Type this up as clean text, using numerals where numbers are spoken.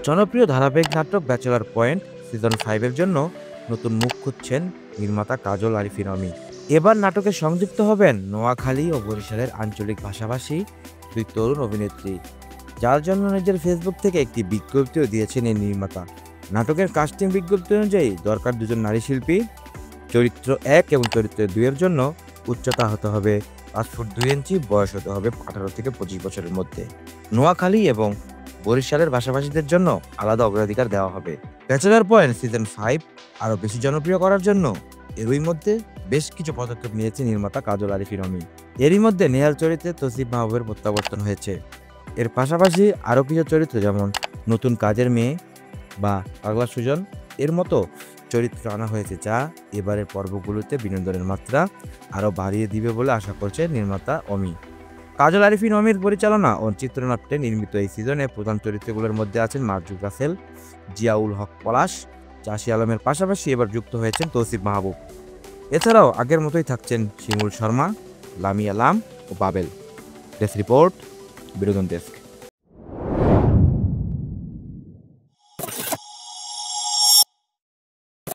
জনপ্রিয় ধারাবাহিক নাটক ব্যাচেলর পয়েন্ট সিজন 5 এর জন্য নতুন মুখ খুঁজছেন নির্মাতা কাজল আরিফিন অমি। এবার নাটকে সংযুক্ত হবেন নোয়াখালী ও বরিশালের আঞ্চলিক ভাষাভাষী দুই তরুণ অভিনেত্রী, যার জন্য নিজের ফেসবুক থেকে একটি বিজ্ঞপ্তিও দিয়েছেন এই নির্মাতা। নাটকের কাস্টিং বিজ্ঞপ্তি অনুযায়ী দরকার দুজন নারী শিল্পী। চরিত্র 1 এবং চরিত্র 2 এর জন্য উচ্চতা হতে হবে 5 ফুট 2 ইঞ্চি, বয়স হতে হবে 18 থেকে 25 বছরের মধ্যে। নোয়াখালী এবং বরিশালের ভাষাভাষীদের জন্য আলাদা অগ্রাধিকার দেওয়া হবে। ব্যাচেলর পয়েন্ট সিজন 5 আরও বেশি জনপ্রিয় করার জন্য এরই মধ্যে বেশ কিছু পদক্ষেপ নিয়েছে নির্মাতা কাজল আরিফিন অমি। এরই মধ্যে নেহাল চরিত্রে তৌসিফ মাহবুবের প্রত্যাবর্তন হয়েছে। এর পাশাপাশি আরও কিছু চরিত্র যেমন নতুন কাজের মেয়ে বা পাগলা সুজন এর মতো চরিত্র আনা হয়েছে, যা এবারের পর্বগুলোতে বিনোদনের মাত্রা আরও বাড়িয়ে দিবে বলে আশা করছে নির্মাতা অমি। কাজল আরিফিন অমির পরিচালনা ও চিত্রনাট্যে নির্মিত এই সিজনে প্রধান চরিত্রগুলোর মধ্যে আছেন মারজু রাসেল, জিয়াউল হক পলাশ, চাষি আলমের পাশাপাশি এবার যুক্ত হয়েছেন তৌসিফ মাহবুব। এছাড়াও আগের মতোই থাকছেন শিমুল শর্মা, লামিয়া লাম ও বাবেল। ডেস্ক রিপোর্ট, বিনোদন ডেস্ক।